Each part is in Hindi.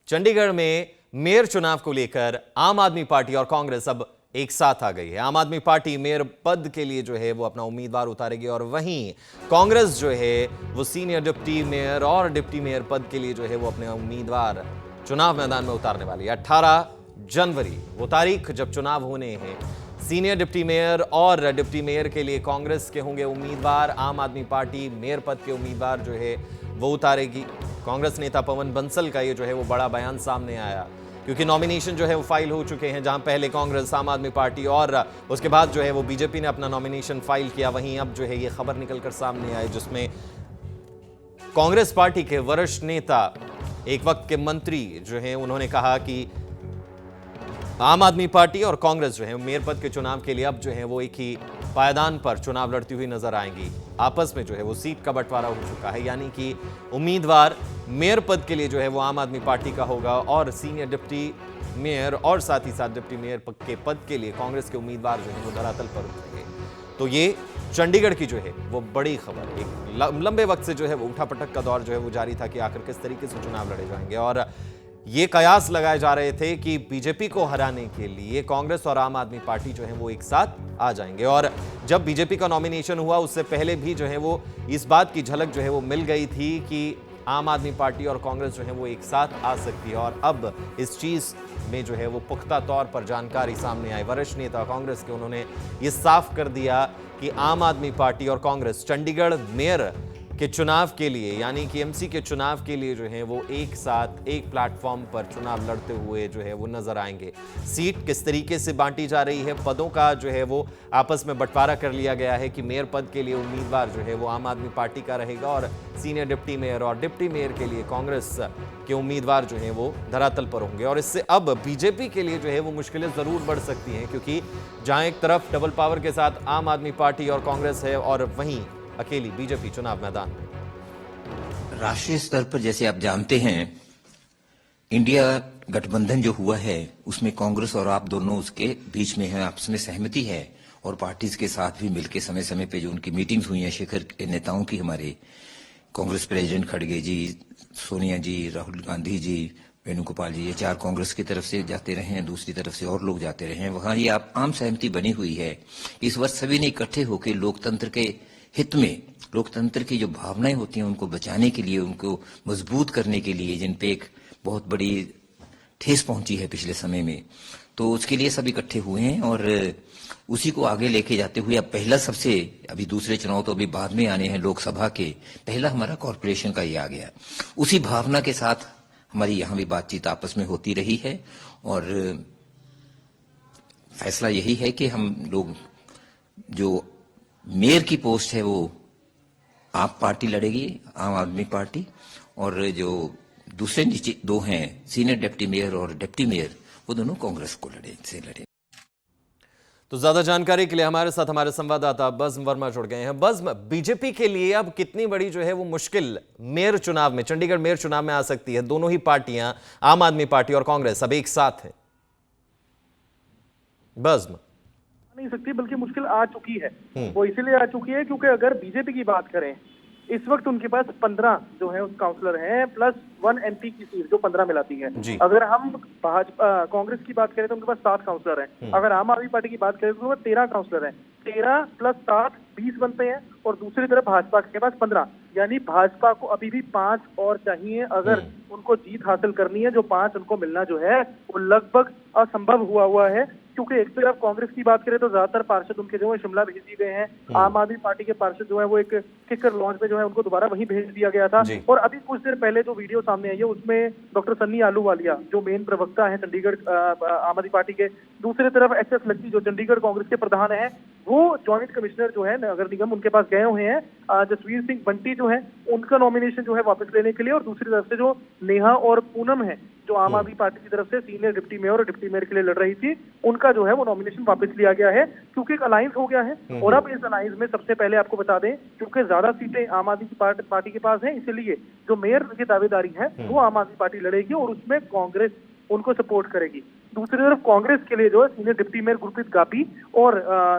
चंडीगढ़ में मेयर चुनाव को लेकर आम आदमी पार्टी और कांग्रेस अब एक साथ आ गई है। आम आदमी पार्टी मेयर पद के लिए जो है वो अपना उम्मीदवार उतारेगी और वहीं कांग्रेस जो है वो सीनियर डिप्टी मेयर और डिप्टी मेयर पद के लिए जो है वो अपने उम्मीदवार चुनाव मैदान में उतारने वाली है। 18 जनवरी वो तारीख जब चुनाव होने हैं। सीनियर डिप्टी मेयर और डिप्टी मेयर के लिए कांग्रेस के होंगे उम्मीदवार, आम आदमी पार्टी मेयर पद के उम्मीदवार जो है वो उतारेगी। कांग्रेस नेता पवन बंसल का ये जो है वो बड़ा बयान सामने आया, क्योंकि नॉमिनेशन जो है वो फाइल हो चुके हैं। जहां पहले कांग्रेस, आम आदमी पार्टी और उसके बाद जो है वो बीजेपी ने अपना नॉमिनेशन फाइल किया, वहीं अब जो है ये खबर निकलकर सामने आई जिसमें कांग्रेस पार्टी के वरिष्ठ नेता, एक वक्त के मंत्री जो है, उन्होंने कहा कि आम आदमी पार्टी और कांग्रेस जो है मेयर पद के चुनाव के लिए अब जो है वो एक ही पायदान पर चुनाव लड़ती हुई नजर आएंगी। आपस में जो है वो सीट का बंटवारा हो चुका है, यानी कि उम्मीदवार मेयर पद के लिए जो है वो आम आदमी पार्टी का होगा और सीनियर डिप्टी मेयर और साथ ही साथ डिप्टी मेयर के पद के लिए कांग्रेस के उम्मीदवार जो है वो धरातल पर उतरेंगे। तो ये चंडीगढ़ की जो है वो बड़ी खबर, एक लंबे वक्त से जो है वो उठापटक का दौर जो है वो जारी था कि आखिर किस तरीके से चुनाव लड़े जाएंगे और ये कयास लगाए जा रहे थे कि बीजेपी को हराने के लिए कांग्रेस और आम आदमी पार्टी जो है वो एक साथ आ जाएंगे। और जब बीजेपी का नॉमिनेशन हुआ उससे पहले भी जो है वो इस बात की झलक जो है वो मिल गई थी कि आम आदमी पार्टी और कांग्रेस जो है वो एक साथ आ सकती है और अब इस चीज में जो है वो पुख्ता तौर पर जानकारी सामने आई। वरिष्ठ नेता कांग्रेस के उन्होंने ये साफ कर दिया कि आम आदमी पार्टी और कांग्रेस चंडीगढ़ मेयर के चुनाव के लिए, यानी कि एमसी के चुनाव के लिए जो है वो एक साथ एक प्लेटफॉर्म पर चुनाव लड़ते हुए जो है वो नजर आएंगे। सीट किस तरीके से बांटी जा रही है, पदों का जो है वो आपस में बंटवारा कर लिया गया है कि मेयर पद के लिए उम्मीदवार जो है वो आम आदमी पार्टी का रहेगा और सीनियर डिप्टी मेयर और डिप्टी मेयर के लिए कांग्रेस के उम्मीदवार जो है वो धरातल पर होंगे। और इससे अब बीजेपी के लिए जो है वो मुश्किलें जरूर बढ़ सकती हैं, क्योंकि जहां एक तरफ डबल पावर के साथ आम आदमी पार्टी और कांग्रेस है और वहीं अकेली बीजेपी चुनाव मैदान में। राष्ट्रीय स्तर पर जैसे आप जानते हैं, इंडिया गठबंधन जो हुआ है उसमें कांग्रेस और आप दोनों उसके बीच में हैं, आपस में सहमति है और पार्टीज के साथ भी मिलकर समय समय पे जो उनकी मीटिंग्स हुई हैं शिखर नेताओं की, हमारे कांग्रेस प्रेसिडेंट खड़गे जी, सोनिया जी, राहुल गांधी जी, वेणुगोपाल जी, ये 4 कांग्रेस की तरफ से जाते रहे हैं, दूसरी तरफ से और लोग जाते रहे हैं। वहां ये आम सहमति बनी हुई है। इस वर्ष सभी ने इकट्ठे होकर लोकतंत्र के हित में, लोकतंत्र की जो भावनाएं होती हैं उनको बचाने के लिए, उनको मजबूत करने के लिए, जिन पे एक बहुत बड़ी ठेस पहुंची है पिछले समय में, तो उसके लिए सब इकट्ठे हुए हैं और उसी को आगे लेके जाते हुए अब पहला सबसे, अभी दूसरे चुनाव तो अभी बाद में आने हैं लोकसभा के, पहला हमारा कॉर्पोरेशन का ये आ गया। उसी भावना के साथ हमारी यहाँ भी बातचीत आपस में होती रही है और फैसला यही है कि हम लोग जो मेयर की पोस्ट है वो आप पार्टी लड़ेगी, आम आदमी पार्टी, और जो दूसरे नीचे 2 हैं सीनियर डिप्टी मेयर और डिप्टी मेयर, वो दोनों कांग्रेस को लड़े। तो ज्यादा जानकारी के लिए हमारे साथ हमारे संवाददाता बज्म वर्मा जुड़ गए हैं। बज्म, बीजेपी के लिए अब कितनी बड़ी जो है वो मुश्किल मेयर चुनाव में, चंडीगढ़ मेयर चुनाव में आ सकती है? दोनों ही पार्टियां, आम आदमी पार्टी और कांग्रेस, अब एक साथ है। बज्म नहीं सकती, बल्कि मुश्किल आ चुकी है। वो इसीलिए आ चुकी है क्योंकि अगर बीजेपी की बात करें, इस वक्त उनके पास 15 जो है उस काउंसलर हैं प्लस 1 एमपी की सीट जो 15 मिलाती है। अगर हम कांग्रेस की बात करें तो उनके पास 7 काउंसलर हैं। अगर आम आदमी पार्टी की बात करें तो उनके पास 13 काउंसलर हैं। 13 प्लस 7 20 बनते हैं और दूसरी तरफ भाजपा के पास 15, यानी भाजपा को अभी भी 5 और चाहिए अगर उनको जीत हासिल करनी है। जो 5 उनको मिलना जो है वो लगभग असंभव हुआ है, क्योंकि एक तरफ कांग्रेस की बात करें तो ज्यादातर पार्षद उनके जो है शिमला भेज दिए गए हैं। आम आदमी पार्टी के पार्षद जो है वो एक किकर लॉन्च में जो है उनको दोबारा वहीं भेज दिया गया था। और अभी कुछ देर पहले जो वीडियो सामने आई है उसमें डॉक्टर सन्नी आलूवालिया जो मेन प्रवक्ता है चंडीगढ़ आम आदमी पार्टी के, दूसरी तरफ एस लक्की जो चंडीगढ़ कांग्रेस के प्रधान है, वो ज्वाइंट कमिश्नर जो है नगर निगम उनके पास गए हुए हैं। जसवीर सिंह बंटी जो है उनका नॉमिनेशन जो है वापस लेने के लिए, और दूसरी तरफ से जो नेहा और पूनम है जो आम आदमी पार्टी की तरफ से सीनियर डिप्टी मेयर और डिप्टी मेयर के लिए लड़ रही थी, उनका जो है वो नॉमिनेशन वापस लिया गया है क्योंकि एक अलायंस हो गया है। और अब इस अलायंस में सबसे पहले आपको बता दें, क्योंकि ज्यादा सीटें आम आदमी पार्टी के पास हैं, इसलिए जो मेयर की दावेदारी है वो आम आदमी पार्टी लड़ेगी और उसमें कांग्रेस उनको सपोर्ट करेगी। दूसरी तरफ कांग्रेस के लिए जो है सीनियर डिप्टी मेयर गुरप्रीत गापी और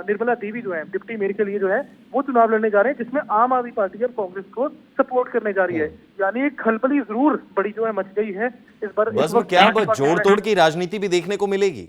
निर्मला देवी जो है डिप्टी मेयर के लिए जो है वो चुनाव लड़ने जा रहे हैं, जिसमें आम आदमी पार्टी और कांग्रेस को सपोर्ट करने जा रही है। यानी एक खलबली जरूर बड़ी जो है मच गई है इस बार। बस वो क्या अब जोड़ तोड़ की राजनीति भी देखने को मिलेगी?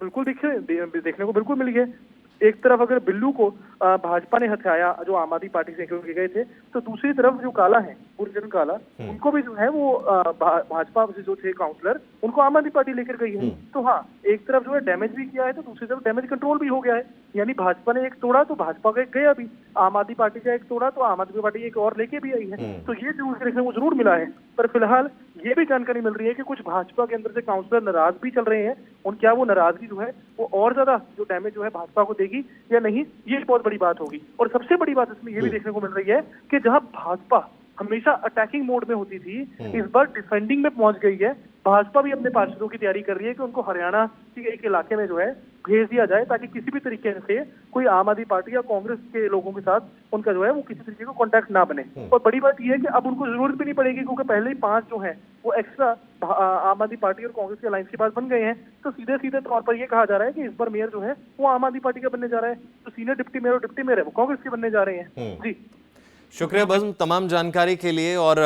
बिल्कुल देखने को बिल्कुल मिली है। एक तरफ अगर बिल्लू को भाजपा ने हथियाया जो आम आदमी पार्टी से क्योंकि गए थे, तो दूसरी तरफ जो काला है गुरजन काला, उनको भी जो है वो भाजपा से जो थे काउंसलर उनको आम आदमी पार्टी लेकर गई है। तो हाँ, एक तरफ जो है डैमेज भी किया है तो दूसरी तरफ डैमेज कंट्रोल भी हो गया है। यानी भाजपा ने एक तोड़ा तो भाजपा का एक गया भी, आम आदमी पार्टी का एक तोड़ा तो आम आदमी पार्टी एक और लेके भी आई है। तो ये जरूर देखने को जरूर मिला है। पर फिलहाल ये भी जानकारी मिल रही है कि कुछ भाजपा के अंदर से काउंसलर नाराज भी चल रहे हैं, और क्या वो नाराजगी जो है वो और ज्यादा जो डैमेज जो है भाजपा को देगी या नहीं, ये बहुत बड़ी बात होगी। और सबसे बड़ी बात इसमें ये भी देखने को मिल रही है कि जहां भाजपा हमेशा अटैकिंग मोड में होती थी, इस बार डिफेंडिंग में पहुंच गई है। भाजपा भी अपने पार्षदों की तैयारी कर रही है कि उनको हरियाणा के एक इलाके में जो है भेज दिया जाए, ताकि किसी भी तरीके से कोई आम आदमी पार्टी या कांग्रेस के लोगों के साथ उनका जो है वो किसी तरीके का कॉन्टैक्ट ना बने। और बड़ी बात यह है कि अब उनको जरूरत भी नहीं पड़ेगी, क्योंकि पहले ही 5 जो है वो एक्स्ट्रा आम आदमी पार्टी और कांग्रेस के अलायंस के पास बन गए हैं। तो सीधे सीधे तौर पर यह कहा जा रहा है कि इस बार मेयर जो है वो आम आदमी पार्टी का बनने जा रहा है, तो सीनियर डिप्टी मेयर और डिप्टी मेयर है वो कांग्रेस के बनने जा रहे हैं। जी शुक्रिया बज़्म तमाम जानकारी के लिए। और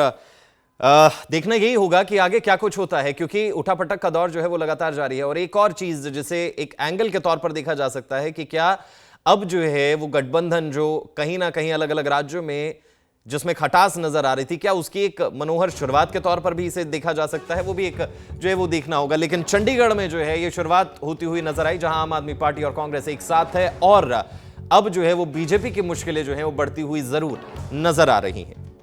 देखना यही होगा कि आगे क्या कुछ होता है, क्योंकि उठापटक का दौर जो है वो लगातार जारी है। और एक और चीज जिसे एक एंगल के तौर पर देखा जा सकता है कि क्या अब जो है वो गठबंधन जो कहीं ना कहीं अलग अलग राज्यों में जिसमें खटास नजर आ रही थी, क्या उसकी एक मनोहर शुरुआत के तौर पर भी इसे देखा जा सकता है, वो भी एक जो है वो देखना होगा। लेकिन चंडीगढ़ में जो है ये शुरुआत होती हुई नजर आई, जहां आम आदमी पार्टी और कांग्रेस एक साथ है, और अब जो है वो बीजेपी की मुश्किलें जो है वो बढ़ती हुई जरूर नजर आ रही हैं।